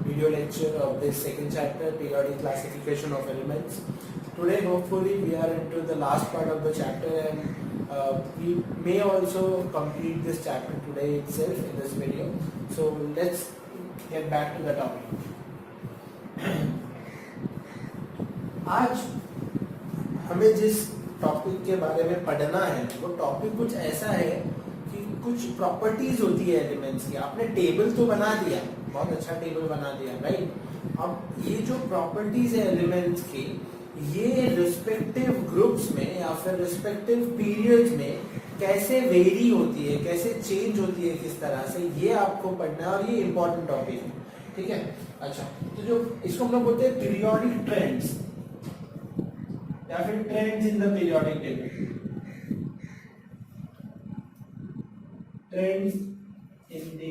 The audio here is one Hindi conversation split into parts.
video lecture of this second chapter, periodic classification of elements. Today hopefully we are into the last part of the chapter, and we may also complete this chapter today itself in this video. So let's get back to the topic. आज हमें जिस टॉपिक के बारे में पढ़ना है वो टॉपिक कुछ ऐसा है कि कुछ प्रॉपर्टीज होती है एलिमेंट्स की. आपने टेबल तो बना दिया, बहुत अच्छा टेबल बना दिया, राइट. अब ये जो प्रॉपर्टीज है एलिमेंट्स की, ये रिस्पेक्टिव ग्रुप्स में या फिर रिस्पेक्टिव पीरियड्स में कैसे वेरी होती है, कैसे चेंज होती है, किस तरह से, ये आपको पढ़ना है और ये इंपॉर्टेंट टॉपिक है. ठीक है. अच्छा, तो जो इसको हम लोग बोलते हैं पीरियोडिक ट्रेंड्स या फिर trends in the periodic table. Trends in the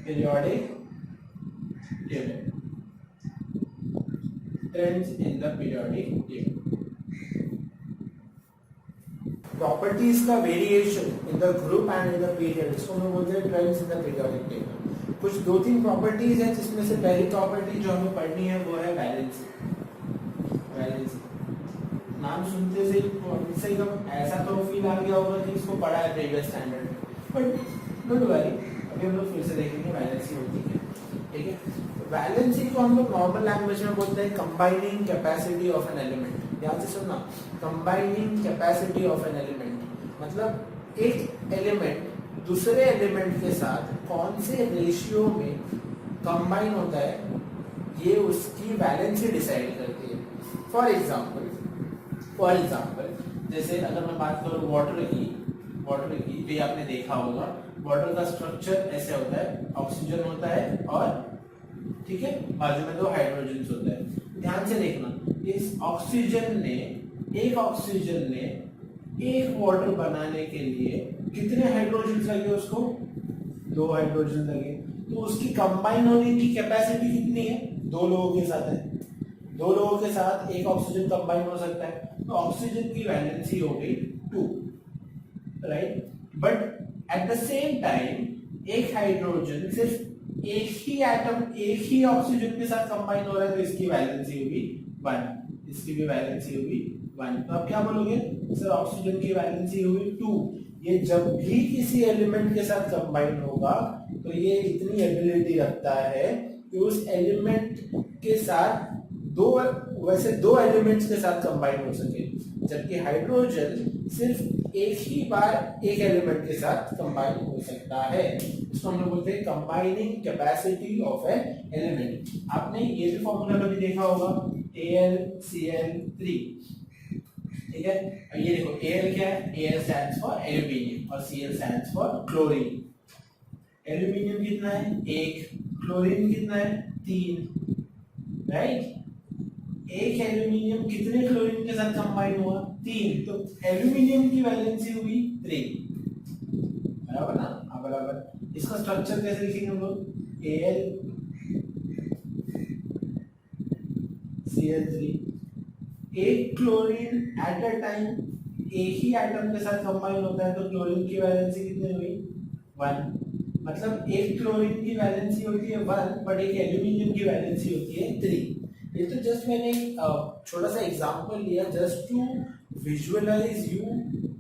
periodic table. Trends in the periodic table. Properties का variation in the group and in the period, इसको हम बोलते हैं trends in the periodic table. कुछ दो तीन प्रॉपर्टीज है जिसमें से पहली प्रॉपर्टी जो हमें पढ़नी है वो है वैलेंसी. नाम सुनते से एकदम ऐसा तो फील आ गया होगा कि इसको पढ़ा है previous standard, but don't worry, अभी हम लोग फिर से देखेंगे वैलेंसी होती है. ठीक है. वैलेंसी को हम लोग नॉर्मल लैंग्वेज में बोलते हैं combining capacity of an element. ध्यान से सुनना, combining capacity of an element मतलब एक एलिमेंट दूसरे एलिमेंट के साथ कौन से रेशियो में कंबाइन होता है, ये उसकी वैलेंसी डिसाइड करती है. फॉर एग्जाम्पल जैसे अगर मैं बात करूं वाटर की भी आपने देखा होगा, वाटर का स्ट्रक्चर ऐसे होता है, ऑक्सीजन होता है और ठीक है बाजू में दो हाइड्रोजन होता है. ध्यान से देखना, इस ऑक्सीजन ने एक वाटर बनाने के लिए कितने हाइड्रोजन लगे, उसको 2 हाइड्रोजन लगे. तो उसकी कंबाइन होने की कैपेसिटी कितनी है, 2 लोगों के साथ है. 2 लोगों के साथ एक ऑक्सीजन कंबाइन हो सकता है, तो ऑक्सीजन की वैलेंसी हो गई 2, right. But at the same time एक हाइड्रोजन सिर्फ एक ही एटम एक ही ऑक्सीजन के साथ कंबाइन हो रहा है, तो इसकी वैलेंसी होगी 1, इसकी भी वैलेंसी होगी 1. तो आप क्या बोलोगे सर, ऑक्सीजन की वैलेंसी होगी 2. ये जब भी किसी एलिमेंट के साथ कंबाइन होगा तो ये इतनी एबिलिटी रखता है कि उस एलिमेंट के साथ दो एलिमेंट्स के साथ कंबाइन हो सके, जबकि हाइड्रोजन सिर्फ एक ही बार एक एलिमेंट के साथ कंबाइन हो सकता है. इसको हम लोग बोलते हैं combining capacity of an element. आपने ये भी फॉर्मूला कभी देखा होगा, AlCl3. ठीक है. अब ये देखो Al क्या है, Al स्टैंड्स फॉर एल्यूमिनियम और Cl stands for chlorine. Aluminium कितना है 1, क्लोरीन कितना है 3, राइट. एक एल्यूमिनियम कितने क्लोरीन के साथ कंबाइन हुआ, 3. तो एल्यूमिनियम की वैलेंसी हुई 3, बराबर ना. हाँ बराबर. इसका स्ट्रक्चर कैसे लिखेंगे हम लोग, AlCl3. एक क्लोरीन एट अ टाइम एक ही एटम के साथ कंबाइन होता है, तो क्लोरीन की वैलेंसी कितनी हुई 1. मतलब एक क्लोरीन की वैलेंसी होती है 1, बट एक एल्यूमिनियम की वैलेंसी होती है 3. ये तो जस्ट मैंने छोटा सा एग्जांपल लिया just to visualise you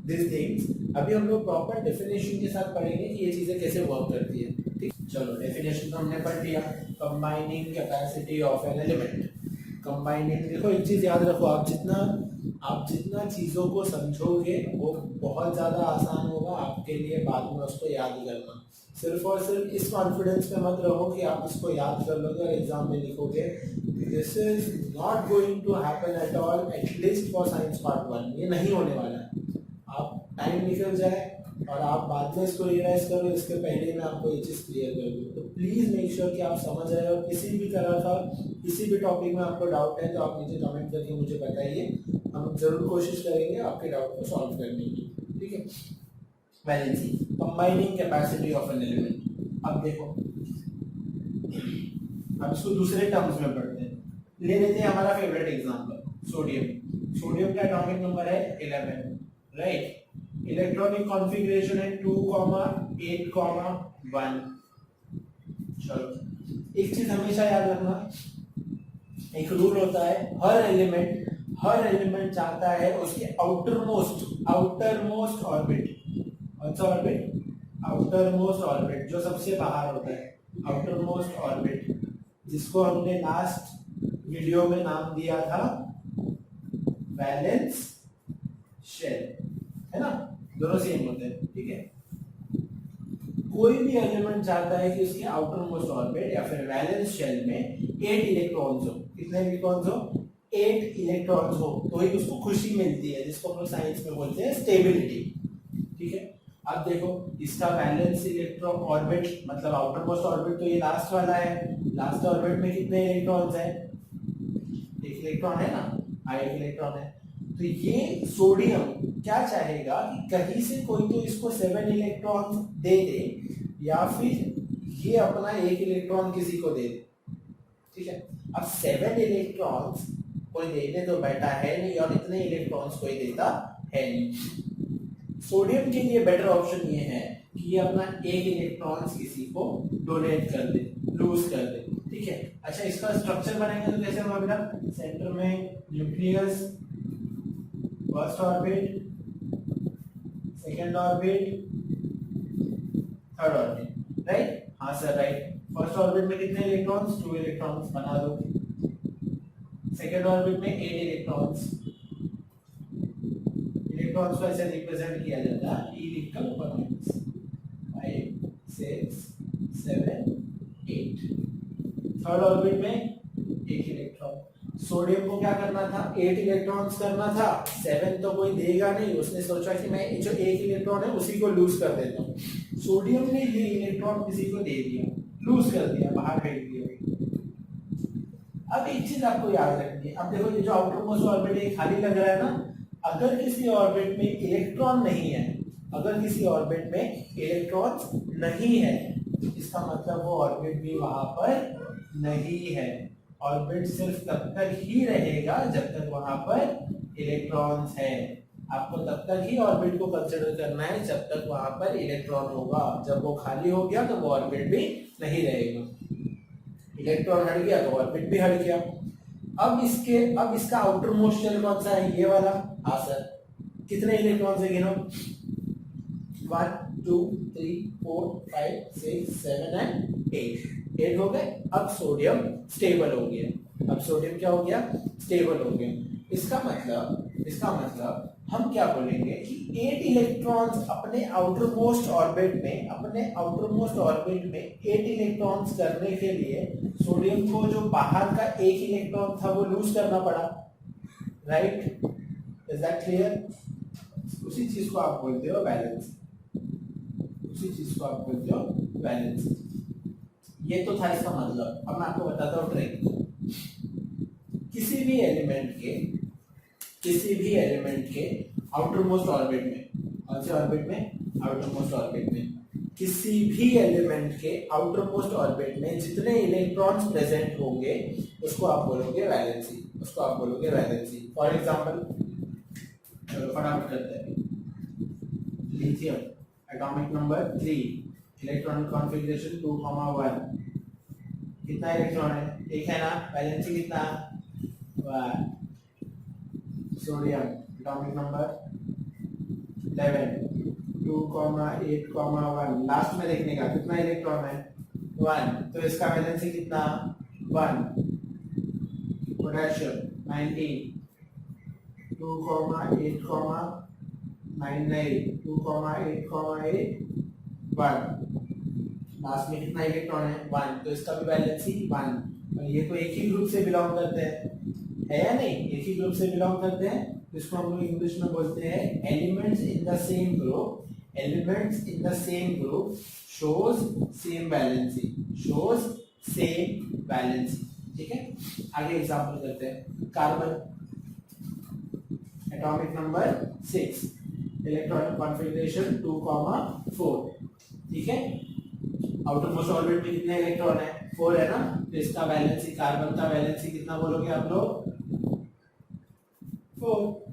this things. अभी हम लोग प्रॉपर डेफिनेशन के साथ पढ़ेंगे कि ये चीजें कैसे वर्क करती है. ठीक. चलो, डेफिनेशन तो हमने पढ़ लिया. Combining capacity of an element. Combining, देखो एक चीज याद रखो, आप जितना चीजों को समझोगे वो बहुत ज्यादा आसान होगा आपके लिए बाद में उसको याद करना. सिर्फ और सिर्फ इस कॉन्फिडेंस में मत रहो कि आप इसको याद कर लोगे और एग्जाम में लिखोगे. This is not going to happen at all, at least for science part 1. ये नहीं होने वाला है. आप टाइम निकल जाए और आप बाद में इसको रियलाइज करो, इसके पहले मैं आपको ये चीज क्लियर कर दूँ. तो प्लीज मेक श्योर कि आप समझ रहे हो. किसी भी तरह का किसी भी टॉपिक में आपको डाउट है तो आप नीचे कमेंट करके मुझे बताइए, हम जरूर कोशिश करेंगे आपके डाउट को सॉल्व करने की. ठीक है. Valency, combining capacity of an element. अब देखो, अब इसको दूसरे टर्म्स में पढ़ते हैं. ले लेते हैं हमारा फेवरेट एग्जांपल, सोडियम का एटॉमिक नंबर है 11, राइट. इलेक्ट्रॉनिक कॉन्फ़िगरेशन है 2, 8, 1. चलो, एक चीज हमेशा याद रखना, एक रूल होता है, हर एलिमेंट चाहता है उसके आउटर मोस्ट ऑर्बिट जो सबसे बाहर होता है, आउटर मोस्ट ऑर्बिट, जिसको हमने लास्ट वीडियो में नाम दिया था वैलेंस शेल, है ना, दोनों सेम होते हैं, ठीक है। कोई भी एलिमेंट चाहता है कि उसके आउटर मोस्ट ऑर्बिट या फिर वैलेंस शेल में 8 इलेक्ट्रॉन्स हो। कितने इलेक्ट्रॉन्स हो? 8 इलेक्ट्रॉन्स हो, तो ही उसको खुशी मिलती है, जिसको हम लोग साइंस में बोलते हैं स्टेबिलिटी, ठीक है। अब देखो, इसका वैलेंस इलेक्ट्रॉन ऑर्बिट मतलब आउटर मोस्ट ऑर्बिट तो ये लास्ट वाला है, लास्ट ऑर्बिट में कितने इलेक्ट्रॉन्स है? 1 इलेक्ट्रॉन है ना, 8 इलेक्ट्रॉन है। तो ये सोडियम क्या चाहेगा कि कहीं से कोई तो इसको 7 इलेक्ट्रॉन दे दे, या फिर ये अपना 1 इलेक्ट्रॉन किसी को दे दे, ठीक है। अब 7 इलेक्ट्रॉन्स कोई देने तो बैठा है नहीं, और इतने इलेक्ट्रॉन्स कोई देता है नहीं। सोडियम के लिए बेटर ऑप्शन ये है कि ये अपना 1 इलेक्ट्रॉन्स किसी को डोनेट कर दे, लूज कर दे, ठीक है। अच्छा, इसका स्ट्रक्चर बनाएंगे तो कैसे होगा बेटा? सेंटर में nucleus, first orbit, second orbit, third orbit, right? हाँ सर, राइट। फर्स्ट ऑर्बिट में कितने इलेक्ट्रॉन्स? 2 इलेक्ट्रॉन्स बना दो। सेकेंड ऑर्बिट में 8 इलेक्ट्रॉन्स को ऐसे रिप्रेजेंट किया जाता है, ई लिख कर ऊपर माइनस 5 6 7 8। थर्ड ऑर्बिट में 1 इलेक्ट्रॉन। सोडियम को क्या करना था? 8 इलेक्ट्रॉन्स करना था, 7 तो कोई देगा नहीं, उसने सोचा कि मैं जो 1 इलेक्ट्रॉन है उसी को लूज कर देता हूँ। सोडियम ने ये इलेक्ट्रॉन किसी को दे दिया, लूज कर दिया, बाहर फेंक दिया। अब एक चीज आपको याद रखनी है, अब देखो ये जो आउटर मोस्ट ऑर्बिट है खाली लग रहा है ना, अगर किसी ऑर्बिट में इलेक्ट्रॉन नहीं है, अगर किसी ऑर्बिट में इलेक्ट्रॉन्स नहीं है, इसका मतलब वो ऑर्बिट भी वहां पर नहीं है। ऑर्बिट सिर्फ तब तक ही रहेगा जब तक वहां पर इलेक्ट्रॉन्स है। आपको तब तक ही ऑर्बिट को कंसिडर करना है जब तक वहां पर इलेक्ट्रॉन होगा। जब वो खाली हो गया तो वो ऑर्बिट भी नहीं रहेगा। इलेक्ट्रॉन हट गया तो ऑर्बिट भी हट गया। अब इसका आउटर मोस्ट शेल कौन सा है? ये वाला। हाँ सर, कितने इलेक्ट्रॉन है गिनो? 1 2 3 4 5 6 7 एंड 8 हो गए। अब सोडियम स्टेबल हो गया। अब सोडियम क्या हो गया? स्टेबल हो गया। इसका मतलब हम क्या बोलेंगे कि 8 इलेक्ट्रॉन्स अपने आउटर मोस्ट ऑर्बिट में 8 इलेक्ट्रॉन्स करने के लिए सोडियम को जो बाहर का 1 इलेक्ट्रॉन था वो लूज करना पड़ा, राइट? Is that clear? उसी चीज को आप बोलते हो वैलेंस। ये तो था इसका मतलब। अब मैं आपको बताता हूँ ट्रिक। किसी भी एलिमेंट के आउटर मोस्ट ऑर्बिट में, कौन से ऑर्बिट में? आउटर मोस्ट ऑर्बिट में। किसी भी एलिमेंट के आउटर मोस्ट ऑर्बिट में जितने इलेक्ट्रॉन्स प्रेजेंट होंगे उसको आप बोलोगे वैलेंसी। फॉर एग्जांपल, चलो फटाफट करते हैं। Lithium atomic number 3, electronic configuration 2,1। कितना इलेक्ट्रॉन है? एक है ना, वैलेंसी कितना? 1। Sodium atomic number 11, 2,8,1। लास्ट में देखने का कितना इलेक्ट्रॉन है? 1, तो इसका वैलेंसी कितना? 1। पोटेशियम 19, 2,8,9, 2,8,8, 1। लास्ट में कितना इलेक्ट्रॉन है? 1, तो इसका भी वैलेंसी 1। और ये तो एक ही ग्रुप से बिलोंग करते हैं, है या नहीं? एक ही ग्रुप से बिलोंग करते हैं, इसको हम लोग इंग्लिश में बोलते हैं elements in the same group shows same valency, ठीक है। आगे एग्जांपल करते हैं। Carbon atomic number 6, electronic configuration 2,4, ठीक है। आउटर मोस्ट ऑर्बिट में कितने इलेक्ट्रॉन है? 4 है ना, तो इसका वैलेंसी, कार्बन का वैलेंसी कितना बोलोगे आप लोग? 4।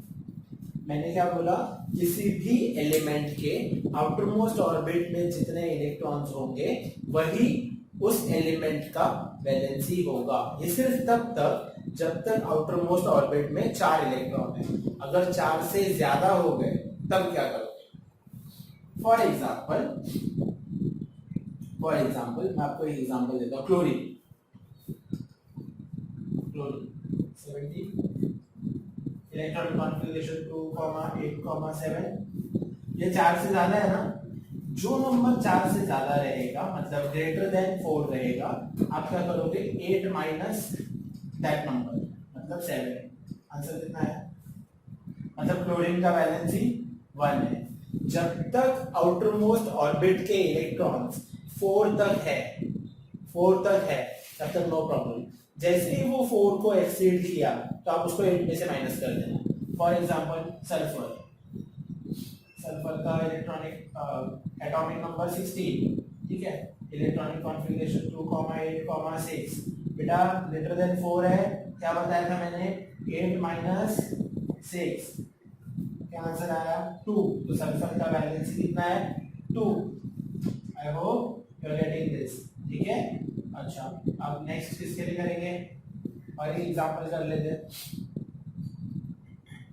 मैंने क्या बोला? किसी भी एलिमेंट के आउटर मोस्ट ऑर्बिट में जितने इलेक्ट्रॉन्स होंगे वही उस एलिमेंट का वैलेंसी होगा। ये सिर्फ तब तक जब तक आउटर मोस्ट ऑर्बिट में 4 इलेक्ट्रॉन है। अगर 4 से ज्यादा हो गए तब क्या करोगे? फॉर एग्जाम्पल मैं आपको एक एग्जाम्पल देता हूँ। क्लोरीन 70 इलेक्ट्रॉन कॉन्फ़िगरेशन 2,8,7 ये 4 से ज्यादा है ना। जो नंबर 4 से ज्यादा रहेगा मतलब ग्रेटर देन 4 रहेगा, आप क्या करोगे? 8 माइनस दैट नंबर मतलब 7। आंसर कितना है? मतलब क्लोरीन का वैलेंसी 1 है। जब तक आउटर मोस्ट ऑर्बिट के इलेक्ट्रॉन्स 4 तक है तब तक नो प्रॉब्लम। जैसे ही वो 4 को एक्सीड किया तो आप उसको 8 में से माइनस कर देना। फॉर एग्जांपल सल्फर का इलेक्ट्रॉनिक एटॉमिक नंबर 16, ठीक है। Electronic configuration 2,8,6। बेटा ग्रेटर देन 4 है, क्या बताया था मैंने? 8 माइनस 6, क्या आंसर आया? 2। तो सल्फर का वैलेंसी कितना है? 2। I hope you are getting this, ठीक है। अच्छा, अब नेक्स्ट किसके लिए करेंगे? और एक एग्जांपल कर लेते हैं।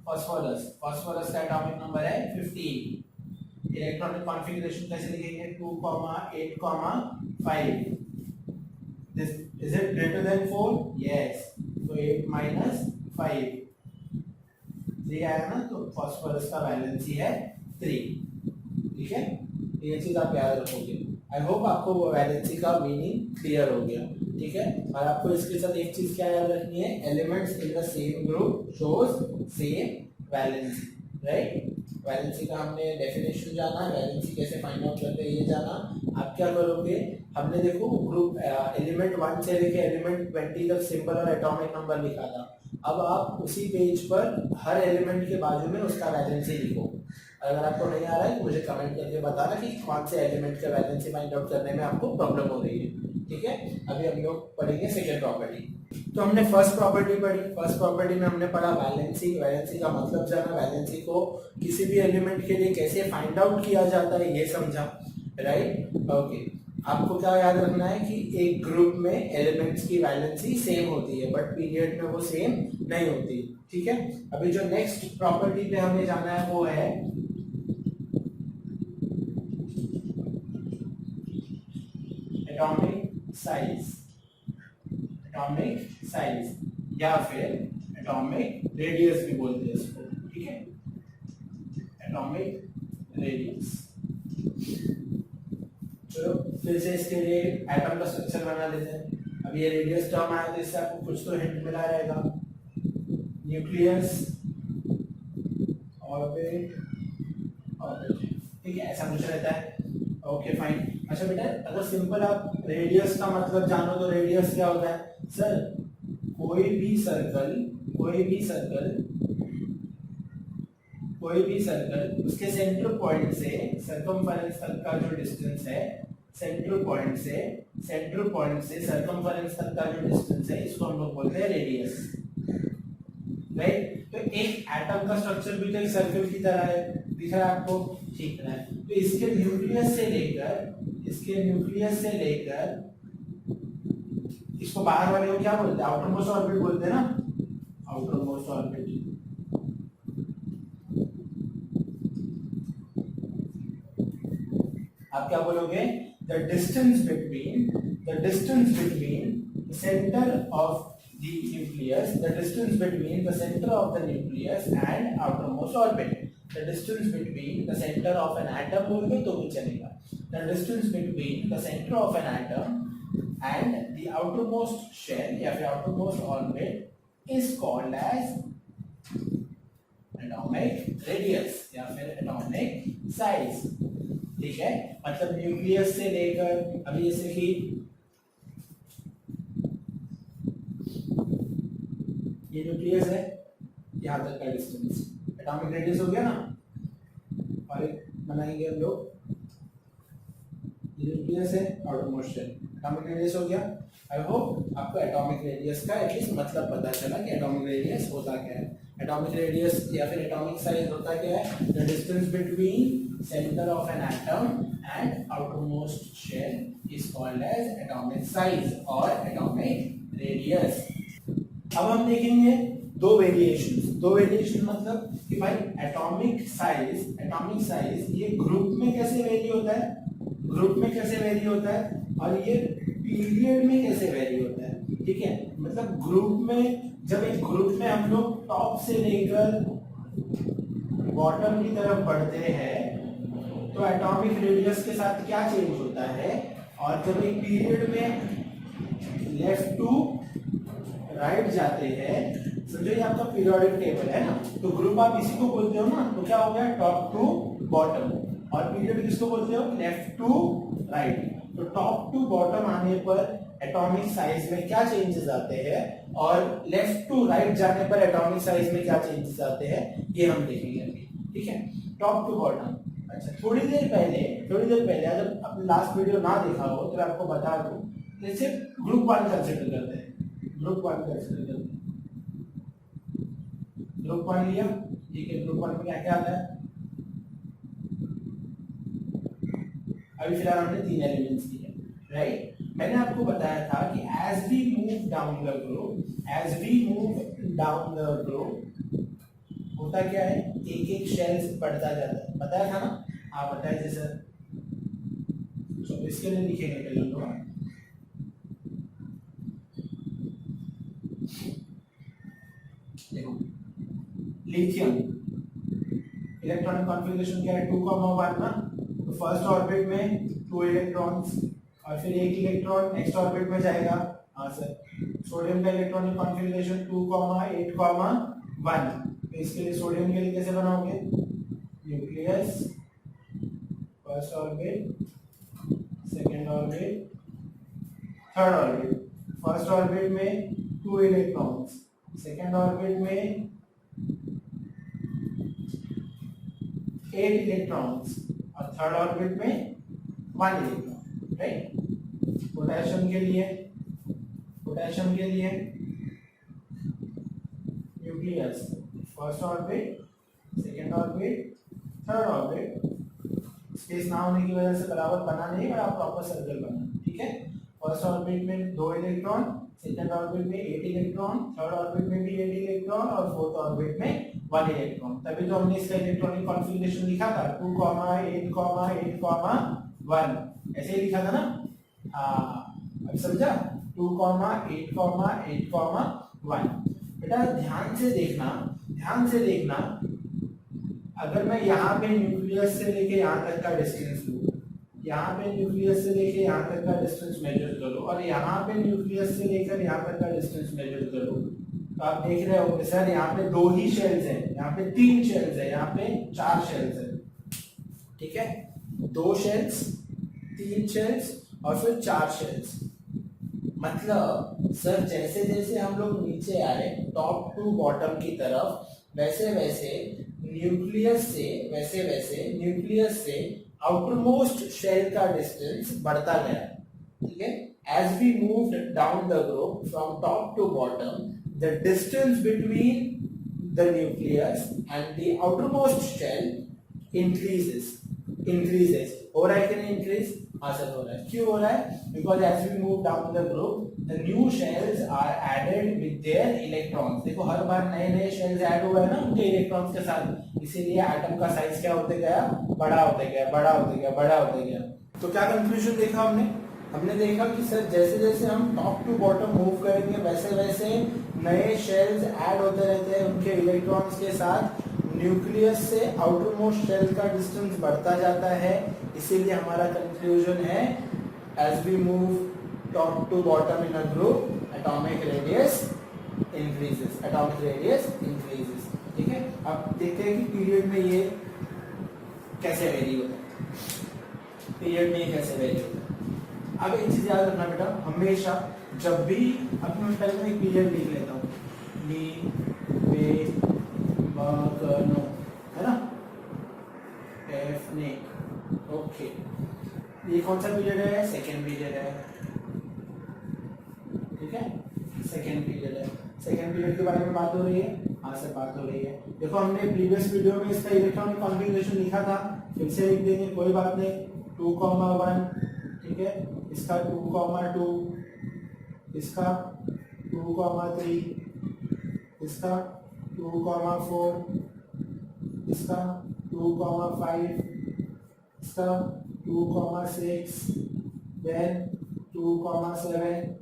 फास्फोरस का एटॉमिक नंबर है 15। इलेक्ट्रॉनिक कॉन्फ़िगरेशन कैसे लिखेंगे? 2,8,5। This is it greater than 4? Yes. तो 8 माइनस 5 ये आया ना, तो फास्फोरस का वैलेंसी है 3, ठीक है। ये चीज आप याद रखोगे। आई होप आपको वो वैलेंसी का मीनिंग क्लियर हो गया, ठीक है। और आपको इसके साथ एक चीज क्या याद रखनी है? Elements in the same group shows same valency, right. Valency का हमने डेफिनेशन जाना, वैलेंसी कैसे फाइंड आउट करते हैं ये जाना। आप क्या करोगे? हमने देखो ग्रुप एलिमेंट 1 से लेके एलिमेंट 20 तक सिंबल और एटॉमिक नंबर लिखा था। अब आप उसी पेज पर हर एलिमेंट के बाजू में उसका वैलेंसी लिखो। अगर आपको नहीं आ रहा है तो मुझे कमेंट करके बताना कि कौन से एलिमेंट का वैलेंसी फाइंड आउट करने में आपको प्रॉब्लम हो रही है, ठीक है। अभी हम लोग पढ़ेंगे सेकेंड प्रॉपर्टी। तो हमने फर्स्ट प्रॉपर्टी पढ़ी। फर्स्ट प्रॉपर्टी में हमने पढ़ा वैलेंसी का मतलब जाना, वैलेंसी को किसी भी एलिमेंट के लिए कैसे फाइंड आउट किया जाता है ये समझा, राइट। ओके, आपको क्या याद रखना है कि एक ग्रुप में एलिमेंट्स की वैलेंसी सेम होती है बट पीरियड में वो सेम नहीं होती, ठीक है। अभी जो नेक्स्ट प्रॉपर्टी पे हमें जाना है वो है एटॉमिक साइज या फिर एटॉमिक रेडियस भी बोलते हैं इसको, ठीक है। Atomic radius. चलो फिर से इसके लिए एटम का स्ट्रक्चर बना लेते हैं। अब ये रेडियस टर्म आया तो इससे आपको कुछ तो हिंट मिला रहेगा। न्यूक्लियस, ऑर्बिट, ठीक है, ऐसा कुछ रहता है। Okay fine. अच्छा बेटा, अगर सिंपल आप रेडियस का मतलब जानो तो रेडियस क्या होता है? सर कोई भी सर्कल उसके सेंटर पॉइंट से सर्कमफेरेंस तक का जो डिस्टेंस है, सेंटर पॉइंट से सर्कमफेरेंस तक का जो डिस्टेंस है, इसको हम लोग बोलते हैं रेडियस, राइट। तो एक एटम का स्ट्रक्चर भी तो एक सर्कल की तरह है, दिख रहा है आपको? ठीक है। तो इसके न्यूक्लियस से लेकर इसको बाहर वाले को क्या बोलते हैं? आउटर मोस्ट ऑर्बिट बोलते हैं ना, आउटर मोस्ट ऑर्बिट। आप क्या बोलोगे? The distance between the center of the nucleus and outermost orbit. The distance between the center of an atom बोलोगे तो भी चलेगा। The distance between the center of an atom and the outermost shell या फिर outermost orbit is called as atomic radius या फिर atomic size, ठीक है। मतलब न्यूक्लियस से लेकर, अभी जैसे कि ये न्यूक्लियस है, यहाँ तक का डिस्टेंस एटॉमिक रेडियस हो गया ना। और एक बनाएंगे हम लोग, ये न्यूक्लियस है, आउटरमोस्ट शेल, एटॉमिक रेडियस हो गया। आई होप आपको एटॉमिक रेडियस का एटलीस्ट मतलब पता चला कि एटॉमिक रेडियस होता क्या है। एटॉमिक रेडियस या फिर एटॉमिक साइज होता क्या है? The distance between centre of an atom and outermost shell is called as atomic size और एटॉमिक रेडियस। अब हम देखेंगे दो वेरिएशन मतलब कि भाई एटॉमिक साइज ये ग्रुप में कैसे वेरी होता है, और ये पीरियड में कैसे वेरी होता है। ठीक है, मतलब ग्रुप में, जब एक ग्रुप में हम लोग टॉप से लेकर बॉटम की तरफ बढ़ते हैं तो एटॉमिक रेडियस के साथ क्या चेंज होता है, और जब एक पीरियड में लेफ्ट टू राइट जाते हैं, समझो ये आपका पीरियोडिक टेबल है ना, तो ग्रुप आप इसी को बोलते हो ना, तो क्या हो गया टॉप टू बॉटम, और पीरियड किसको बोलते हो? Left to right. तो टॉप टू बॉटम आने पर एटॉमिक साइज में क्या चेंजेस आते हैं, और लेफ्ट टू राइट जाने पर एटॉमिक साइज में क्या चेंजेस आते हैं, ये हम देखेंगे अभी। ठीक है, टॉप टू बॉटम। अच्छा, थोड़ी देर पहले अगर आपने लास्ट वीडियो ना देखा हो तो आपको बता दूं, जैसे ग्रुप 1 कंसीडर करते हैं, ग्रुप 1 लिया। ठीक है, ग्रुप 1 में क्या क्या आता है? अभी फिलहाल हमने 3 एलिमेंट्स लिए, राइट। मैंने आपको बताया था कि as we move down the group होता क्या है, एक एक शेल्स बढ़ता जाता है, बताया था ना? हाँ बताया थे सर। तो इसके लिए लिखेंगे पहले हम लोग। देखो लिथियम इलेक्ट्रॉनिक कॉन्फ़िगरेशन क्या है? 2,1 ना, तो फर्स्ट ऑर्बिट में 2 इलेक्ट्रॉन्स और फिर एक इलेक्ट्रॉन नेक्स्ट ऑर्बिट में जाएगा। हाँ सर। सोडियम का इलेक्ट्रॉनिक कॉन्फ़िगरेशन 2,8,1। तो इसके लिए सोडियम के लिए कैसे बनाओगे? Nucleus, first orbit, second orbit, third orbit. First orbit में 2 इलेक्ट्रॉन्स, सेकेंड ऑर्बिट में 8 इलेक्ट्रॉन्स और थर्ड ऑर्बिट में 1 इलेक्ट्रॉन, राइट। पोटेशियम के लिए nucleus, first orbit, second orbit, third orbit. Space ना होने की वजह से बराबर बना नहीं, और आप प्रॉपर सर्कल बना। ठीक है, फर्स्ट ऑर्बिट में 2 इलेक्ट्रॉन, सेकेंड ऑर्बिट में 8 इलेक्ट्रॉन, थर्ड ऑर्बिट में भी 8 इलेक्ट्रॉन और फोर्थ ऑर्बिट में 1 इलेक्ट्रॉन। तभी तो हमने इसका इलेक्ट्रॉनिक कॉन्फ़िगरेशन लिखा था 2,8,8,1, ऐसे ही लिखा था ना। अब समझा? 2,8,8,1। बेटा ध्यान से देखना, अगर मैं यहाँ पे न्यूक्लियस से लेके यहाँ तक का डिस्टेंस लूँ, यहाँ पे न्यूक्लियस से लेके यहाँ तक का डिस्टेंस मेजर करो, और यहाँ पे न्यूक्लियस से लेकर यहाँ तक का डिस्टेंस मेजर करो, तो आप देख रहे होंगे सर यहाँ पे 2 ही शेल्स हैं, यहाँ पे 3 शेल्स हैं, यहाँ पे 4 शेल्स हैं। ठीक है, 2 शेल्स, 3 शेल्स और फिर 4 शेल्स। मतलब सर जैसे जैसे हम लोग नीचे आए टॉप टू बॉटम की तरफ, वैसे वैसे न्यूक्लियस से आउटरमोस्ट शेल का डिस्टेंस बढ़ता गया। ठीक है, as we moved down the group from top to bottom, the distance between the nucleus and the outermost shell increases. हो रहा है कि नहीं इंक्रीज? हाँ सर हो रहा है। क्यों हो रहा है? Because as we move down the group the new shells are added with their electrons. देखो हर बार नए नए शेल्स ऐड हुए हैं ना उनके इलेक्ट्रॉन्स के साथ, इसीलिए एटम का साइज क्या होते गया? बड़ा होते गया। तो क्या कंक्लूजन देखा हमने देखा कि सर जैसे जैसे हम टॉप टू बॉटम मूव करेंगे वैसे वैसे नए शेल्स ऐड होते रहते हैं उनके इलेक्ट्रॉन्स के साथ, न्यूक्लियस से आउटरमोस्ट शेल का डिस्टेंस बढ़ता जाता है। इसीलिए हमारा कंक्लूजन है as we move top to bottom in a group atomic radius increases. ठीक है, अब देखते हैं कि पीरियड में ये कैसे वेरी होता है। अब एक चीज याद रखना बेटा, हमेशा जब भी अपने पहले एक पीरियड लिख लेता हूँ, है ना, ओके। ये कौन सा पीरियड है? सेकेंड पीरियड है। ठीक है, सेकेंड पीरियड है। सेकेंड पीरियड के बारे में बात हो रही है, हाँ से बात हो रही है। देखो हमने प्रीवियस वीडियो में इसका इलेक्ट्रॉनिक कॉन्फ़िगरेशन लिखा था, फिर से लिख देंगे, कोई बात नहीं। 2,1 ठीक है, इसका 2,2, इसका 2,3, इसका 2,4, इसका 2,5, इसका 2,6, देन 2,7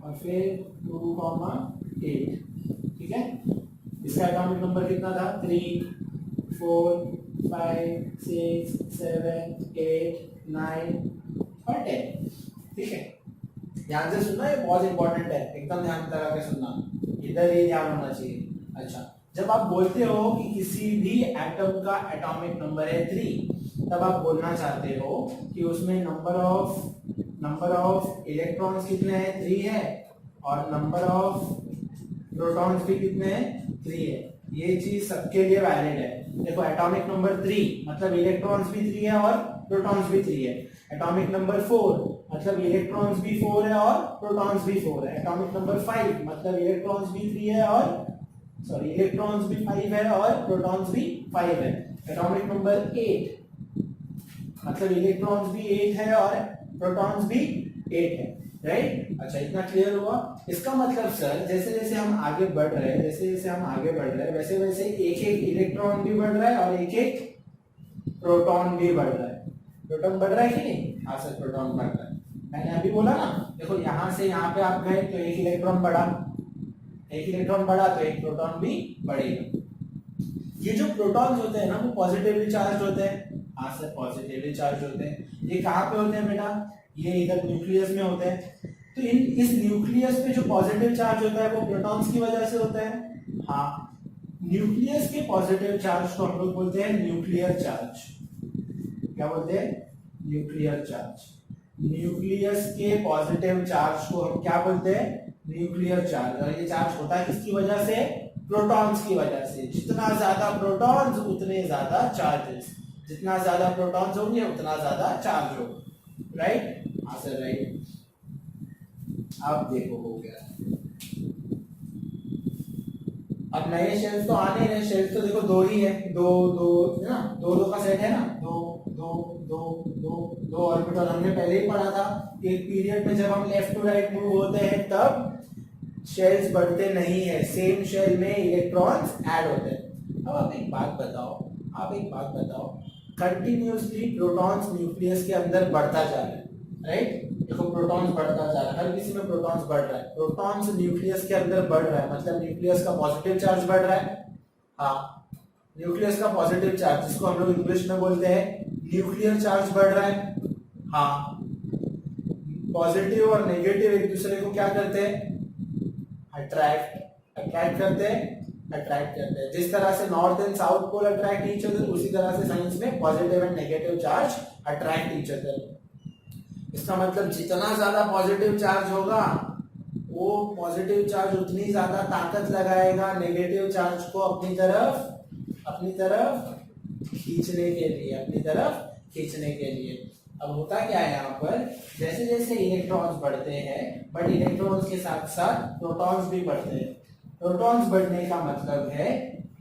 और फिर 2,8। ठीक है, इसका एटॉमिक नंबर कितना था? 3, 4, 5, 6, 7, 8, 9 और 10। ठीक है, ध्यान से सुनना, ये बहुत इंपॉर्टेंट है, एकदम ध्यान लगा के सुनना, इधर ये ध्यान होना चाहिए। अच्छा, जब आप बोलते हो कि किसी भी एटम का एटॉमिक नंबर है 3, तब आप बोलना चाहते हो कि उसमें नंबर ऑफ इलेक्ट्रॉन्स कितने हैं? 3 है, और नंबर ऑफ प्रोटॉन्स भी कितने हैं? 3 है। ये चीज सबके लिए वैलिड है। देखो एटॉमिक नंबर 3 मतलब इलेक्ट्रॉन्स भी 3 है और प्रोटॉन्स भी 3 है। एटॉमिक नंबर 4 मतलब इलेक्ट्रॉन्स भी 4 है और प्रोटॉन्स भी 4 है। एटॉमिक नंबर 5 मतलब इलेक्ट्रॉन्स भी 3 है और इलेक्ट्रॉन्स भी 5 है और प्रोटॉन्स भी 5 है। एटॉमिक नंबर 8 मतलब इलेक्ट्रॉन्स भी 8 है और प्रोटॉन्स भी 8 है। राइट? अच्छा, इतना क्लियर हुआ। इसका मतलब सर जैसे जैसे हम आगे बढ़ रहे हैं, वैसे वैसे एक एक इलेक्ट्रॉन भी बढ़ रहा है और एक एक प्रोटॉन भी बढ़ रहा है। प्रोटॉन बढ़ रहा है कि नहीं? हाँ सर, प्रोटॉन बढ़ रहा है। मैंने अभी बोला ना, देखो यहां से यहां पे आप गए तो एक इलेक्ट्रॉन बढ़ा तो एक प्रोटॉन भी बढ़ेगा। ये जो प्रोटॉन्स होते हैं ना, वो पॉजिटिवली चार्ज होते हैं। हाँ सर, पॉजिटिवली चार्ज होते हैं। ये कहाँ पे होते हैं बेटा? ये इधर न्यूक्लियस में होते हैं। तो इस न्यूक्लियस पे जो पॉजिटिव चार्ज होता है वो प्रोटॉन्स की वजह से होता है। हाँ, न्यूक्लियस के पॉजिटिव चार्ज को हम लोग बोलते हैं न्यूक्लियर चार्ज। क्या बोलते हैं? Nuclear charge. न्यूक्लियस के पॉजिटिव चार्ज को हम क्या बोलते हैं? Nuclear charge. और ये चार्ज होता है किसकी वजह से? प्रोटॉन्स की वजह से। जितना ज्यादा प्रोटॉन्स उतने ज्यादा चार्जेस, जितना ज्यादा प्रोटॉन्स होंगे उतना ज्यादा चार्ज होगा। राइट? हाँ सर, राइट। अब देखो हो गया। अब नए शेल्स तो आने हैं। शेल्स तो देखो 2 ही है, दो है ना, 2 का सेट है ना, 2 ऑर्बिटल हमने पहले ही पढ़ा था। एक पीरियड में जब हम लेफ्ट टू राइट मूव होते हैं तब शेल्स बढ़ते नहीं है, सेम शेल में इलेक्ट्रॉन्स ऐड होते हैं। अब आप एक बात बताओ, कंटिन्यूअसली प्रोटॉन्स न्यूक्लियस के अंदर बढ़ता जा रहा है। राइट? देखो प्रोटॉन्स बढ़ता जा रहा है, हर किसी में प्रोटॉन्स बढ़ रहा है। प्रोटॉन्स न्यूक्लियस के अंदर बढ़ रहा है मतलब न्यूक्लियस का पॉजिटिव चार्ज बढ़ रहा है। हाँ, न्यूक्लियस का पॉजिटिव चार्ज, जिसको हम लोग इंग्लिश में बोलते हैं न्यूक्लियर चार्ज बढ़ रहा है। हाँ, पॉजिटिव और नेगेटिव एक दूसरे को क्या करते हैं? अट्रैक्ट करते हैं। जिस तरह से north and south pole attract each other, उसी तरह से साइंस में positive and negative charge attract each other. इसका मतलब जितना ज्यादा पॉजिटिव चार्ज होगा, वो पॉजिटिव चार्ज उतनी ज्यादा ताकत लगाएगा नेगेटिव चार्ज को अपनी तरफ खींचने के लिए। अब होता क्या है यहाँ पर, जैसे जैसे इलेक्ट्रॉन्स बढ़ते हैं, बट इलेक्ट्रॉन्स के साथ साथ प्रोटॉन्स भी बढ़ते हैं। प्रोटॉन्स बढ़ने का मतलब है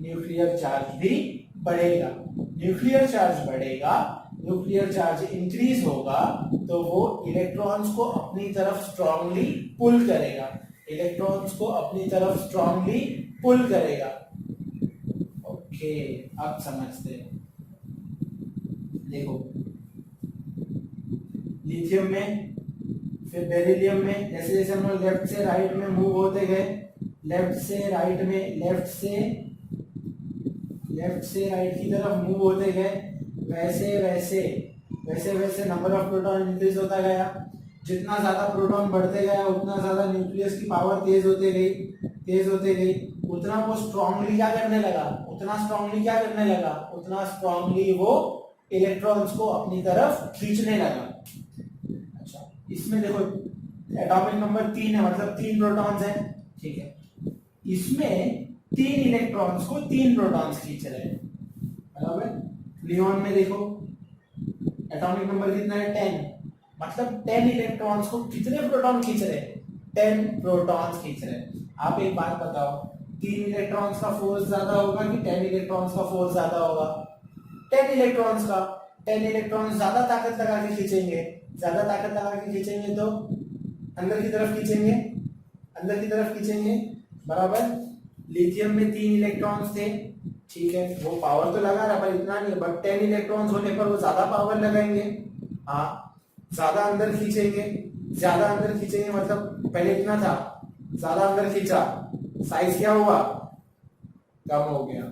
न्यूक्लियर चार्ज भी बढ़ेगा। न्यूक्लियर चार्ज बढ़ेगा, न्यूक्लियर चार्ज इंक्रीज होगा तो वो इलेक्ट्रॉन्स को अपनी तरफ स्ट्रांगली पुल करेगा। ओके, अब समझते हैं। देखो, लिथियम में, फिर बेरिलियम में, जैसे जैसे हम लोग लेफ्ट से राइट में मूव होते गए, लेफ्ट से राइट की तरफ मूव होते गए, वैसे वैसे नंबर ऑफ प्रोटॉन इंक्रीज होता गया। जितना ज्यादा प्रोटॉन बढ़ते गया उतना ज्यादा न्यूक्लियस की पावर तेज होते गई। उतना स्ट्रांगली क्या करने लगा, उतना स्ट्रांगली वो इलेक्ट्रॉन्स को अपनी तरफ खींचने लगा। अच्छा, इसमें देखो एटॉमिक नंबर 3 है, मतलब 3 प्रोटॉन्स हैं। ठीक है, इसमें 3 इलेक्ट्रॉन्स को 3 प्रोटॉन्स खींच रहे हैं। बराबर? नियॉन में देखो एटॉमिक नंबर कितना है? 10, मतलब 10 इलेक्ट्रॉन्स को कितने प्रोटॉन खींच रहे हैं? 10 प्रोटॉन्स खींच रहे हैं। आप एक बात बताओ, 3 इलेक्ट्रॉन्स का फोर्स ज्यादा होगा कि 10 इलेक्ट्रॉन्स का फोर्स ज्यादा होगा? 10 इलेक्ट्रॉन्स का। 10 इलेक्ट्रॉन्स ज्यादा ताकत लगा के खींचेंगे, ज्यादा ताकत लगा के खींचेंगे तो अंदर की तरफ खींचेंगे, अंदर की तरफ खींचेंगे, बराबर। लिथियम में 3 इलेक्ट्रॉन्स थे, ठीक है, वो पावर तो लगा रहा पर इतना नहीं, बट 10 इलेक्ट्रॉन्स होने पर वो ज्यादा पावर लगाएंगे। हाँ, ज्यादा अंदर खींचेंगे, ज्यादा अंदर खींचेंगे मतलब पहले कितना था, ज्यादा अंदर खींचा, साइज क्या हुआ, कम हो गया,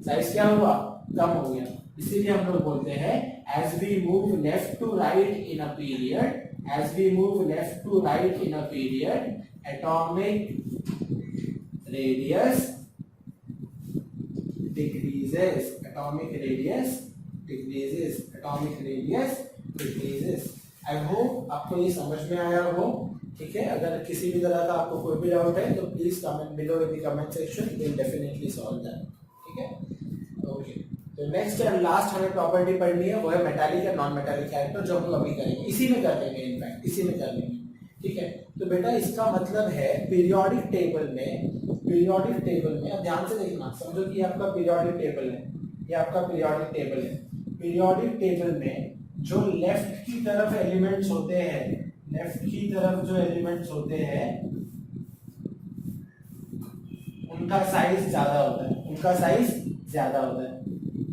साइज क्या हुआ, कम हो गया। इसीलिए हम लोग बोलते हैं as we move left to right in a period, as we move left to right in a period, atomic radius decreases, atomic radius decreases, atomic radius decreases। I hope आपको ये समझ में आया हो, ठीक है। अगर किसी भी तरह का आपको कोई भी डाउट है तो please comment below in the comment section, we will definitely solve that, ठीक है। ओके, तो नेक्स्ट एंड लास्ट हमें प्रॉपर्टी पढ़नी है, वो है मेटालिक या नॉन मेटालिक कैरेक्टर, जो हम अभी करेंगे, इसी में कर लेंगे, इनफैक्ट इसी में कर लेंगे, ठीक है। तो बेटा इसका मतलब है पीरियोडिक टेबल में, पीरियोडिक टेबल में अब ध्यान से देखना, समझो कि आपका पीरियोडिक टेबल है, ये आपका पीरियोडिक टेबल है। पीरियोडिक टेबल में जो लेफ्ट की तरफ एलिमेंट्स होते हैं, लेफ्ट की तरफ जो एलिमेंट्स होते हैं उनका साइज ज्यादा होता है, उनका साइज ज्यादा होता है।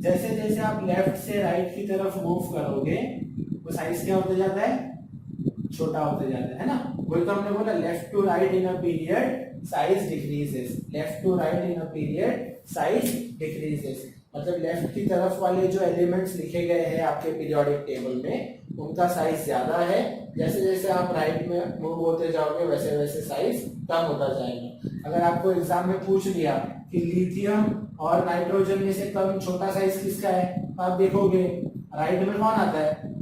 जैसे जैसे आप लेफ्ट से राइट की तरफ मूव करोगे वो साइज क्या होते जाता है, छोटा होते जाता है ना। वही तो हमने बोला, left to right in a period size decreases, left to right in a period size decreases, मतलब लेफ्ट की तरफ वाले जो एलिमेंट्स लिखे गए हैं आपके पीरियोडिक टेबल में उनका साइज ज्यादा है। जैसे जैसे आप राइट में मूव होते जाओगे वैसे वैसे साइज कम होता जाएगा। अगर आपको एग्जाम में पूछ लिया कि लिथियम और नाइट्रोजन में से कम छोटा साइज किसका है, तो आप देखोगे राइट में कौन आता है,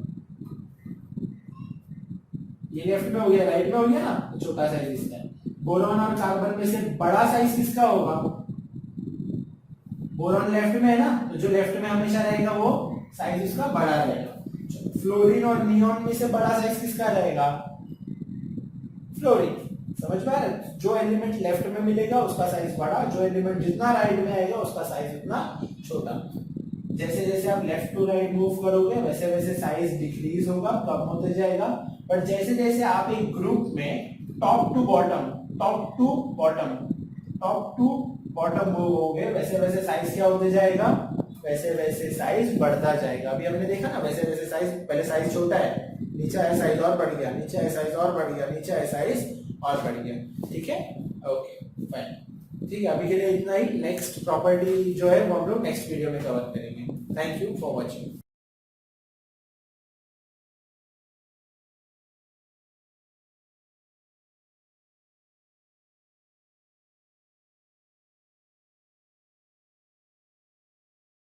ये लेफ्ट में हो गया, राइट में हो गया ना, तो छोटा साइज इसका है। बोरॉन और कार्बन में से बड़ा साइज किसका होगा, बोरॉन लेफ्ट में है ना, तो जो लेफ्ट में हमेशा रहेगा वो साइज उसका बड़ा रहेगा। फ्लोरीन और नियोन में से बड़ा साइज किसका रहेगा, फ्लोरीन। समझ पा रहे, जो एलिमेंट लेफ्ट में मिलेगा उसका साइज बड़ा, जो एलिमेंट जितना राइट में आएगा उसका साइज उतना छोटा। जैसे जैसे आप लेफ्ट टू राइट मूव करोगे वैसे वैसे साइज डिक्रीज होगा, कम होते जाएगा। पर जैसे जैसे आप एक ग्रुप में top to bottom, top to bottom, top to bottom move होगे वैसे वैसे साइज क्या होते जाएगा, वैसे वैसे साइज बढ़ता जाएगा। अभी हमने देखा ना, वैसे वैसे साइज, पहले साइज छोटा है, नीचे है साइज और बढ़ गया, नीचे है साइज और बढ़ गया, नीचे है साइज और बढ़ गया, ठीक है। ओके फाइन, ठीक है, अभी के लिए इतना ही। नेक्स्ट प्रॉपर्टी जो है वो हम लोग नेक्स्ट वीडियो में कवर करेंगे। Thank you for watching.